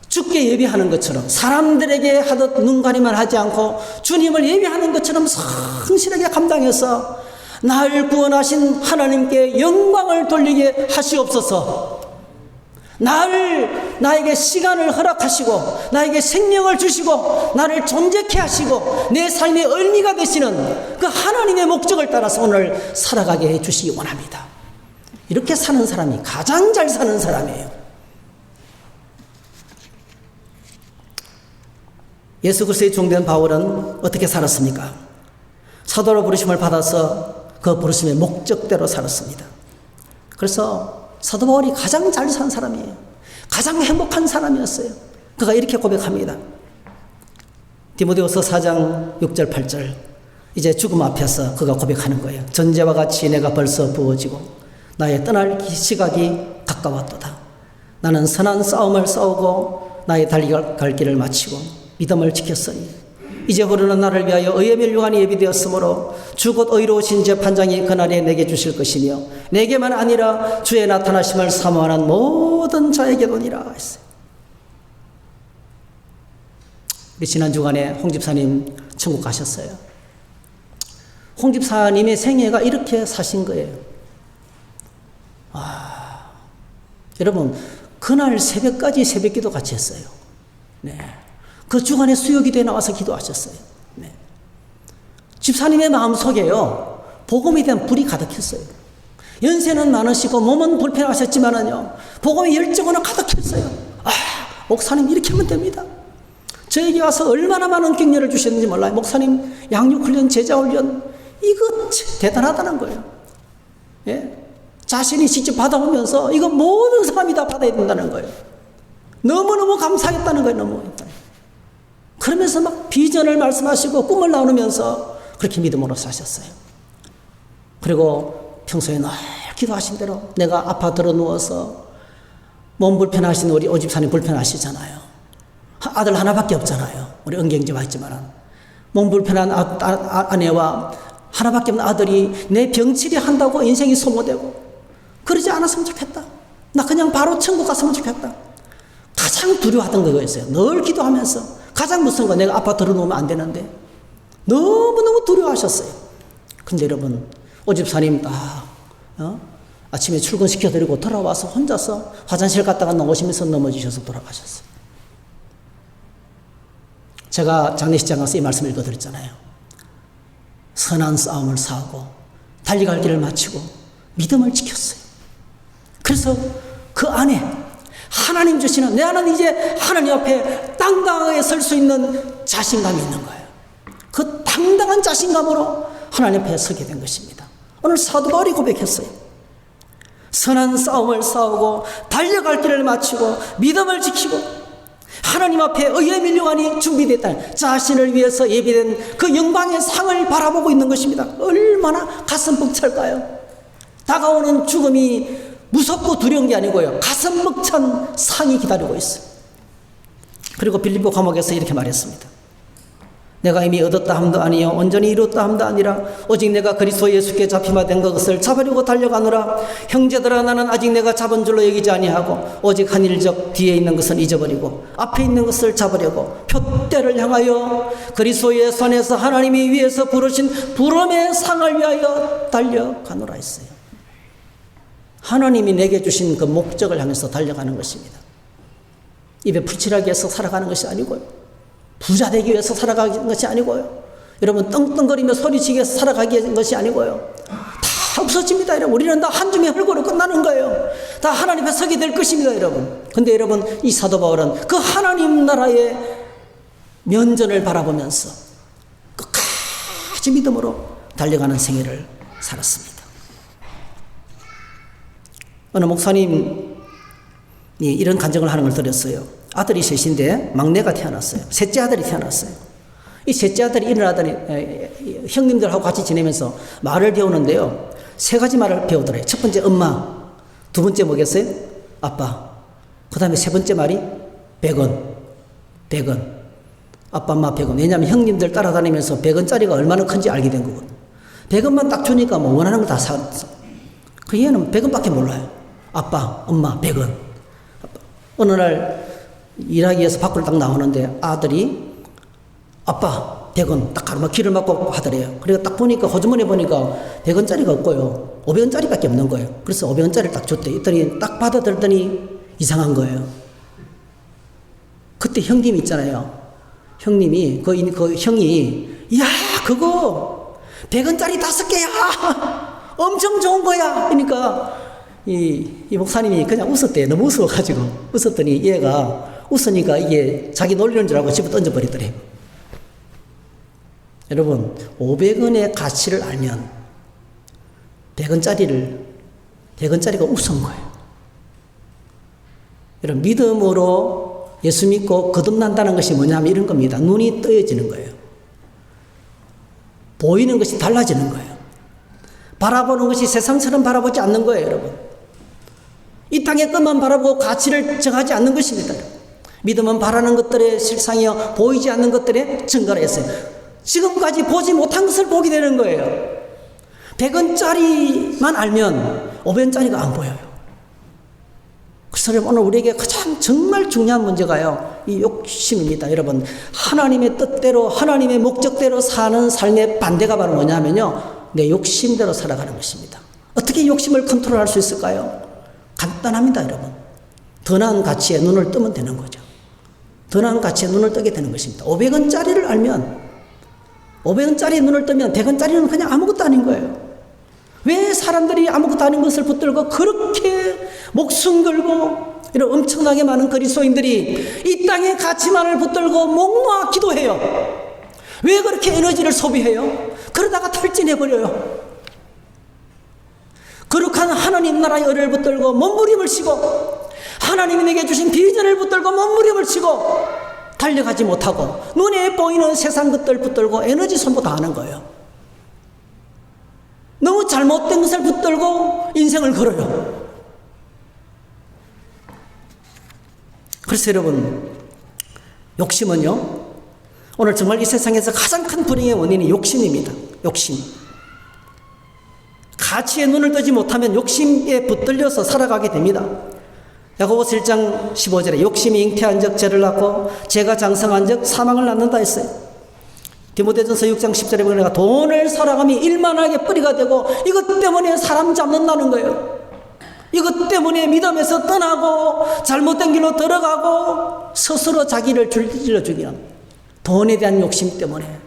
A: 주께 예배하는 것처럼 사람들에게 하듯 눈가리만 하지 않고 주님을 예배하는 것처럼 성실하게 감당해서 날 구원하신 하나님께 영광을 돌리게 하시옵소서. 나에게 시간을 허락하시고 나에게 생명을 주시고 나를 존재케 하시고 내 삶의 의미가 되시는 그 하나님의 목적을 따라서 오늘 살아가게 해주시기 원합니다. 이렇게 사는 사람이 가장 잘 사는 사람이에요. 예수 그리스도의 종된 바울은 어떻게 살았습니까? 사도로 부르심을 받아서 그 부르심의 목적대로 살았습니다. 그래서 사도 바울이 가장 잘 산 사람이에요. 가장 행복한 사람이었어요. 그가 이렇게 고백합니다. 디모데후서 4장 6절 8절 이제 죽음 앞에서 그가 고백하는 거예요. 전제와 같이 내가 벌써 부어지고 나의 떠날 시각이 가까웠도다. 나는 선한 싸움을 싸우고 나의 달려갈 길을 마치고 믿음을 지켰으니 이제 흐르는 나를 위하여 의의 멸류관이 예비되었으므로 주 곧 의로우신 재판장이 그날에 내게 주실 것이며 내게만 아니라 주의 나타나심을 사모하는 모든 자에게도니라 했어요. 우리 지난 주간에 홍 집사님 천국 가셨어요. 홍 집사님의 생애가 이렇게 사신 거예요. 여러분, 그날 새벽까지 새벽기도 같이 했어요. 네. 그 주간에 수요기도에 나와서 기도하셨어요. 네. 집사님의 마음속에요, 복음에 대한 불이 가득했어요. 연세는 많으시고 몸은 불편하셨지만은요, 복음의 열정은 가득했어요. 목사님 이렇게 하면 됩니다. 저에게 와서 얼마나 많은 격려를 주셨는지 몰라요. 목사님 양육훈련, 제자훈련, 이거 대단하다는 거예요. 예? 자신이 직접 받아오면서 이거 모든 사람이 다 받아야 된다는 거예요. 너무너무 감사했다는 거예요. 너무. 그러면서 막 비전을 말씀하시고 꿈을 나누면서 그렇게 믿음으로 사셨어요. 그리고 평소에 늘 기도하신 대로 내가 아파트로 누워서 몸 불편하신 우리 오집사님 불편하시잖아요. 아들 하나밖에 없잖아요. 우리 은경집 왔지만 몸 불편한 아내와 하나밖에 없는 아들이 내 병치료 한다고 인생이 소모되고 그러지 않았으면 좋겠다. 나 그냥 바로 천국 갔으면 좋겠다. 가장 두려워하던 그거였어요. 늘 기도하면서 가장 무서운 거 내가 아파트로 누우면 안 되는데 너무너무 두려워하셨어요. 근데 여러분 오집사님 아침에 출근시켜드리고 돌아와서 혼자서 화장실 갔다가 나오시면서 넘어지셔서 돌아가셨어요. 제가 장례식장 가서 이 말씀 읽어드렸잖아요. 선한 싸움을 싸우고 달려갈 길을 마치고 믿음을 지켰어요. 그래서 그 안에 하나님 주시는 내 안은 이제 하나님 앞에 당당하게 설 수 있는 자신감이 있는 거예요. 그 당당한 자신감으로 하나님 앞에 서게 된 것입니다. 오늘 사도 바울이 고백했어요. 선한 싸움을 싸우고 달려갈 길을 마치고 믿음을 지키고 하나님 앞에 의의 밀려가니 준비됐다. 자신을 위해서 예비된 그 영광의 상을 바라보고 있는 것입니다. 얼마나 가슴 벅찰까요? 다가오는 죽음이 무섭고 두려운 게 아니고요. 가슴 벅찬 상이 기다리고 있어요. 그리고 빌립보 감옥에서 이렇게 말했습니다. 내가 이미 얻었다 함도 아니요 온전히 이뤘다 함도 아니라 오직 내가 그리스도 예수께 잡히마 된 것을 잡으려고 달려가노라. 형제들아 나는 아직 내가 잡은 줄로 여기지 아니하고 오직 한 일적 뒤에 있는 것은 잊어버리고 앞에 있는 것을 잡으려고 표대를 향하여 그리스도의 손에서 하나님이 위에서 부르신 부름의 상을 위하여 달려가노라 했어요. 하나님이 내게 주신 그 목적을 향해서 달려가는 것입니다. 입에 풀칠하기 위해서 살아가는 것이 아니고요. 부자 되기 위해서 살아가는 것이 아니고요. 여러분 떵떵거리며 소리치기 위해서 살아가기 위한 것이 아니고요. 다 없어집니다. 여러분 우리는 다 한 줌의 흙으로 끝나는 거예요. 다 하나님 앞에 서게 될 것입니다. 여러분. 근데 여러분 이 사도 바울은 그 하나님 나라의 면전을 바라보면서 끝까지 믿음으로 달려가는 생애를 살았습니다. 어느 목사님이 이런 간증을 하는 걸 들었어요. 아들이 셋인데 막내가 태어났어요. 셋째 아들이 태어났어요. 이 셋째 아들이 일어나더니 형님들하고 같이 지내면서 말을 배우는데요. 세 가지 말을 배우더래요. 첫 번째 엄마, 두 번째 뭐겠어요? 아빠. 그 다음에 세 번째 말이 100원. 아빠 엄마 100원. 왜냐하면 형님들 따라다니면서 100원짜리가 얼마나 큰지 알게 된 거거든. 100원만 딱 주니까 뭐 원하는 걸 다 사왔어. 그 얘는 100원밖에 몰라요. 아빠, 엄마, 100원. 어느 날 일하기 위해서 밖으로 딱 나오는데 아들이 아빠 100원 딱 가르마 길을 막고 하더래요. 그리고 딱 보니까 호주머니 보니까 100원짜리가 없고요. 500원짜리밖에 없는 거예요. 그래서 500원짜리를 딱 줬대. 이랬더니 딱 받아들더니 이상한 거예요. 그때 형님 있잖아요. 형님이 그 형이 야 그거 100원짜리 5개야. 엄청 좋은 거야. 그러니까 이 목사님이 그냥 웃었대요. 너무 웃어가지고 웃었더니 얘가 웃으니까 이게 자기 놀리는 줄 알고 집어 던져버리더래요. 여러분 500원의 가치를 알면 100원짜리가 우스운 거예요. 여러분 믿음으로 예수 믿고 거듭난다는 것이 뭐냐면 이런 겁니다. 눈이 떠여지는 거예요. 보이는 것이 달라지는 거예요. 바라보는 것이 세상처럼 바라보지 않는 거예요. 여러분 이 땅의 것만 바라보고 가치를 정하지 않는 것입니다. 믿음은 바라는 것들의 실상이요 보이지 않는 것들의 증거라 했어요. 지금까지 보지 못한 것을 보게 되는 거예요. 100원짜리만 알면 500원짜리가 안 보여요. 그래서 오늘 우리에게 가장 정말 중요한 문제가요 이 욕심입니다. 여러분 하나님의 뜻대로 하나님의 목적대로 사는 삶의 반대가 바로 뭐냐면요 내 욕심대로 살아가는 것입니다. 어떻게 욕심을 컨트롤할 수 있을까요? 간단합니다. 여러분 더 나은 가치에 눈을 뜨면 되는 거죠. 더 나은 가치에 눈을 뜨게 되는 것입니다. 500원짜리를 알면 500원짜리에 눈을 뜨면 100원짜리는 그냥 아무것도 아닌 거예요. 왜 사람들이 아무것도 아닌 것을 붙들고 그렇게 목숨 걸고 이런 엄청나게 많은 그리스도인들이 이 땅의 가치만을 붙들고 목 놓아 기도해요. 왜 그렇게 에너지를 소비해요? 그러다가 탈진해버려요. 거룩한 하나님 나라의 의를 붙들고 몸부림을 치고 하나님이 내게 주신 비전을 붙들고 몸부림을 치고 달려가지 못하고 눈에 보이는 세상 것들 붙들고 에너지 소모 다 하는 거예요. 너무 잘못된 것을 붙들고 인생을 걸어요. 그래서 여러분, 욕심은요, 오늘 정말 이 세상에서 가장 큰 불행의 원인이 욕심입니다. 욕심. 가치에 눈을 뜨지 못하면 욕심에 붙들려서 살아가게 됩니다. 야고보서 1장 15절에 욕심이 잉태한 적 죄를 낳고 죄가 장성한 적 사망을 낳는다 했어요. 디모데전서 6장 10절에 보니까 돈을 사랑함이 일만하게 뿌리가 되고 이것 때문에 사람 잡는다는 거예요. 이것 때문에 믿음에서 떠나고 잘못된 길로 들어가고 스스로 자기를 줄질러 죽이는 돈에 대한 욕심 때문에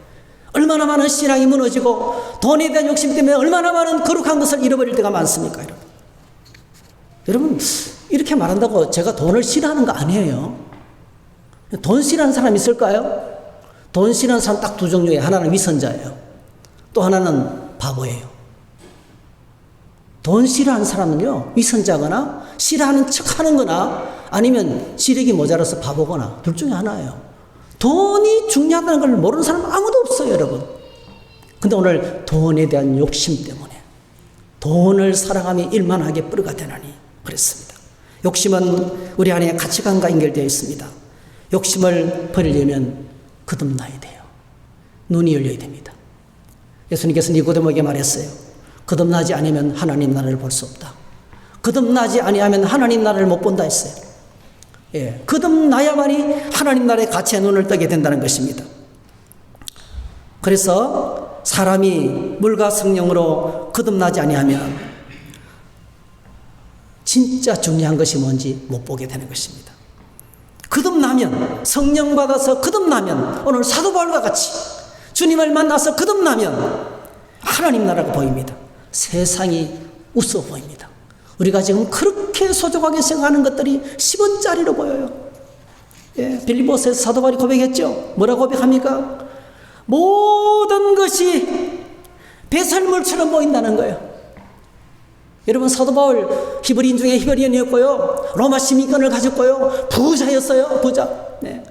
A: 얼마나 많은 신앙이 무너지고 돈에 대한 욕심 때문에 얼마나 많은 거룩한 것을 잃어버릴 때가 많습니까? 여러분, 이렇게 말한다고 제가 돈을 싫어하는 거 아니에요. 돈 싫어하는 사람 있을까요? 돈 싫어하는 사람 딱 두 종류예요. 하나는 위선자예요. 또 하나는 바보예요. 돈 싫어하는 사람은요, 위선자거나 싫어하는 척 하는 거나 아니면 지력이 모자라서 바보거나 둘 중에 하나예요. 돈이 중요하다는 걸 모르는 사람 아무도 없어요, 여러분. 근데 오늘 돈에 대한 욕심 때문에 돈을 사랑하며 일만하게 뿌리가 되나니 그랬습니다. 욕심은 우리 안에 가치관과 연결되어 있습니다. 욕심을 버리려면 거듭나야 돼요. 눈이 열려야 됩니다. 예수님께서 니고데모에게 말했어요. 거듭나지 않으면 하나님 나라를 볼 수 없다. 거듭나지 아니하면 하나님 나라를 못 본다 했어요. 예, 거듭나야만이 하나님 나라의 가치에 눈을 뜨게 된다는 것입니다. 그래서 사람이 물과 성령으로 거듭나지 아니하면 진짜 중요한 것이 뭔지 못 보게 되는 것입니다. 거듭나면, 성령 받아서 거듭나면, 오늘 사도 바울과 같이 주님을 만나서 거듭나면 하나님 나라가 보입니다. 세상이 웃어 보입니다. 우리가 지금 그렇게 소중하게 생각하는 것들이 10원짜리로 보여요. 예, 빌립보서에서 사도 바울이 고백했죠. 뭐라고 고백합니까? 모든 것이 배설물처럼 보인다는 거예요. 여러분, 사도 바울 히브리인 중에 히브리인이었고요. 로마 시민권을 가졌고요. 부자였어요. 부자. 네.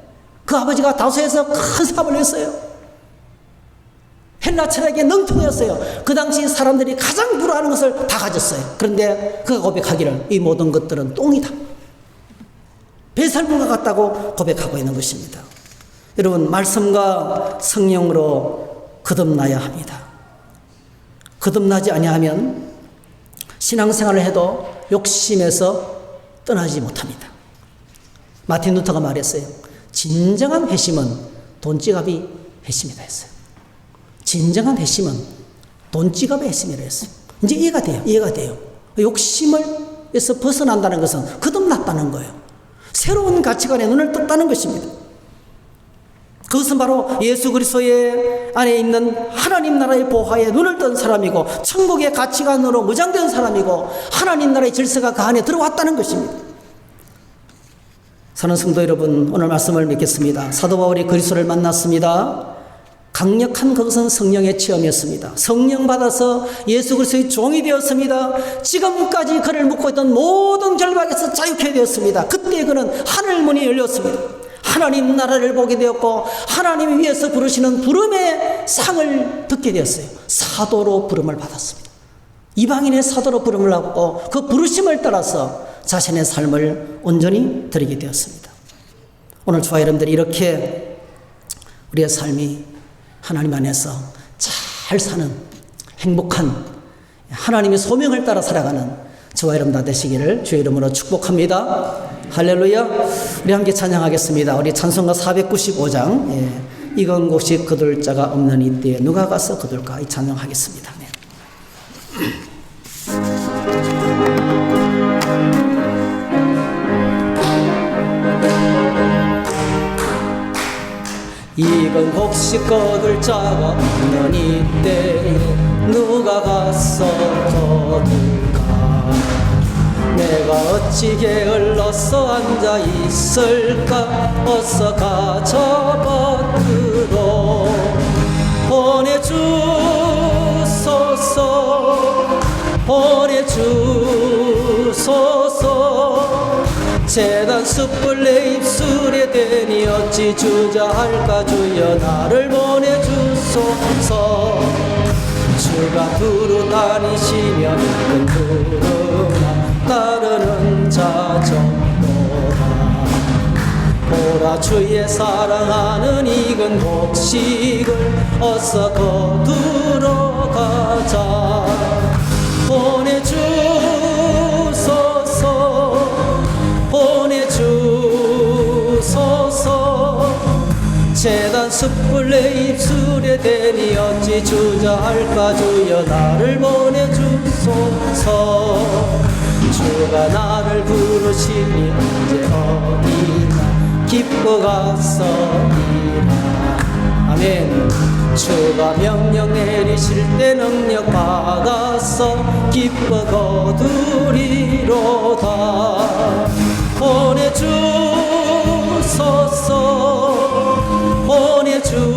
A: 그 아버지가 다소에서 큰 사업을 했어요. 헬라 철학의 능통이었어요. 그 당시 사람들이 가장 부러워하는 것을 다 가졌어요. 그런데 그가 고백하기를 이 모든 것들은 똥이다. 배설물과 같다고 고백하고 있는 것입니다. 여러분, 말씀과 성령으로 거듭나야 합니다. 거듭나지 아니하면 신앙생활을 해도 욕심에서 떠나지 못합니다. 마틴 루터가 말했어요. 진정한 회심은 돈지갑이 회심이다 했어요. 진정한 회심은 돈지갑의 회심이라 했어요. 이제 이해가 돼요. 이해가 돼요. 욕심에서 벗어난다는 것은 거듭났다는 거예요. 새로운 가치관에 눈을 떴다는 것입니다. 그것은 바로 예수 그리스도의 안에 있는 하나님 나라의 보화에 눈을 뜬 사람이고 천국의 가치관으로 무장된 사람이고 하나님 나라의 질서가 그 안에 들어왔다는 것입니다. 사랑하는 성도 여러분, 오늘 말씀을 맺겠습니다. 사도 바울이 그리스도를 만났습니다. 강력한 그것은 성령의 체험이었습니다. 성령 받아서 예수 그리스도의 종이 되었습니다. 지금까지 그를 묶고 있던 모든 결박에서 자유케 되었습니다. 그때 그는 하늘 문이 열렸습니다. 하나님 나라를 보게 되었고 하나님이 위에서 부르시는 부름의 상을 듣게 되었어요. 사도로 부름을 받았습니다. 이방인의 사도로 부름을 받고 그 부르심을 따라서 자신의 삶을 온전히 드리게 되었습니다. 오늘 저와 여러분들이 이렇게 우리의 삶이 하나님 안에서 잘 사는 행복한 하나님의 소명을 따라 살아가는 저와 여러분 다 되시기를 주의 이름으로 축복합니다. 할렐루야. 우리 함께 찬양하겠습니다. 우리 찬송가 495장 이건 곳이 거둘 자가 없는 이때에 누가 가서 거둘까, 이 찬양하겠습니다. 네. 이건 혹시 거둘 자가 없는 이때에 누가 가서 거둘까. 내가 어찌 게을러서 앉아 있을까. 어서 가자 밖으로 보내주소서. 보내주소서. 주소서. 재단 숯불 내 입술에 대니 어찌 주저할까. 주여 나를 보내주소서. 주가 두루 다니시면 이끈 두루나 따르는 자 정도다. 보라 주의 사랑하는 익은 곡식을 어서 거두러 가자. 보내주소서. 보내주소서. 재단 숯불 내 입술에 대니 어찌 주저할까. 주여 나를 보내주소서. 주가 나를 부르시니 언제 어디나 기뻐 갔으리라. 아멘. 주가 명령 내리실 때 능력 받아서 기뻐 거두리로다. 보내주소서. 보내주소서.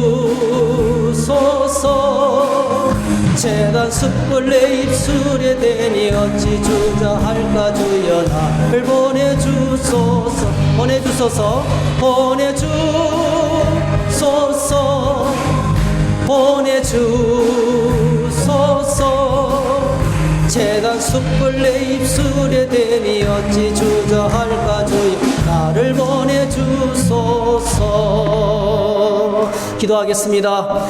A: 재단 숯불 내 입술에 대니 어찌 주저할까. 주여 나를 보내주소서. 보내주소서. 보내주소서. 보내주소서. 재단 숯불 내 입술에 대니 어찌 주저할까. 주여 나를 보내주소서. 기도하겠습니다.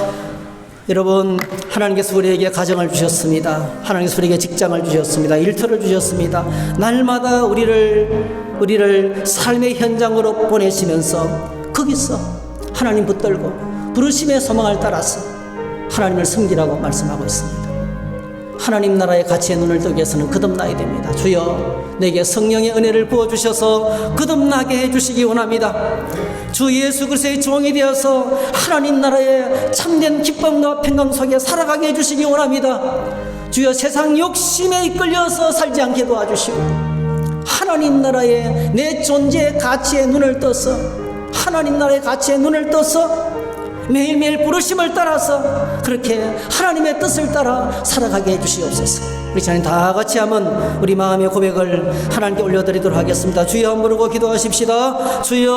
A: 여러분, 하나님께서 우리에게 가정을 주셨습니다. 하나님께서 우리에게 직장을 주셨습니다. 일터를 주셨습니다. 날마다 우리를 삶의 현장으로 보내시면서 거기서 하나님 붙들고 부르심의 소망을 따라서 하나님을 섬기라고 말씀하고 있습니다. 하나님 나라의 가치에 눈을 뜨기 위해서는 거듭나야 됩니다. 주여 내게 성령의 은혜를 부어주셔서 거듭나게 해주시기 원합니다. 주 예수 그리스도의 종이 되어서 하나님 나라의 참된 기쁨과 평강 속에 살아가게 해주시기 원합니다. 주여 세상 욕심에 이끌려서 살지 않게 도와주시고 하나님 나라의 내 존재의 가치에 눈을 떠서 하나님 나라의 가치에 눈을 떠서 매일매일 부르심을 따라서 그렇게 하나님의 뜻을 따라 살아가게 해주시옵소서. 우리 자녀 다 같이 한번 우리 마음의 고백을 하나님께 올려드리도록 하겠습니다. 주여 한번 부르고 기도하십시다. 주여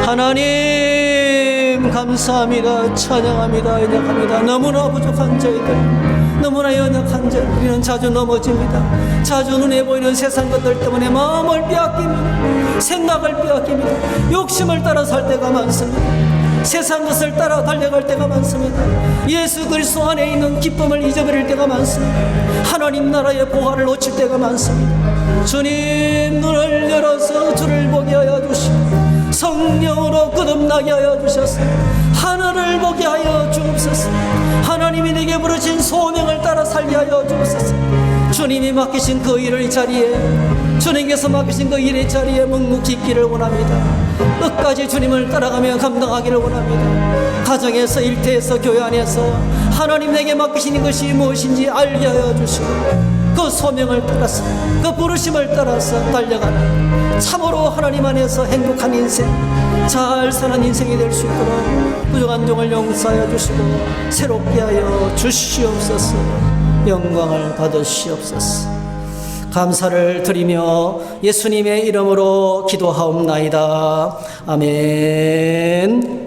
A: 하나님 감사합니다. 찬양합니다. 연약합니다. 너무나 부족한 저희들, 너무나 연약한 저희, 우리는 자주 넘어집니다. 자주 눈에 보이는 세상 것들 때문에 마음을 빼앗깁니다. 생각을 빼앗깁니다. 욕심을 따라 살 때가 많습니다. 세상 것을 따라 달려갈 때가 많습니다. 예수 그리스도 안에 있는 기쁨을 잊어버릴 때가 많습니다. 하나님 나라의 보화를 놓칠 때가 많습니다. 주님 눈을 열어서 주를 보게 하여 주시고 성령으로 거듭나게 하여 주셔서 하늘을 보게 하여 주옵소서. 하나님이 내게 부르신 소명을 따라 살게 하여 주옵소서. 주님이 맡기신 그 일을 이 자리에, 주님께서 맡기신 그 일의 자리에 묵묵히 있기를 원합니다. 끝까지 주님을 따라가며 감당하기를 원합니다. 가정에서, 일터에서, 교회 안에서 하나님 내게 맡기신 것이 무엇인지 알게 하여 주시고 그 소명을 따라서, 그 부르심을 따라서 달려가는 참으로 하나님 안에서 행복한 인생, 잘 사는 인생이 될 수 있도록 부족한 종을 용서하여 주시고 새롭게 하여 주시옵소서. 영광을 받으시옵소서. 감사를 드리며 예수님의 이름으로 기도하옵나이다. 아멘.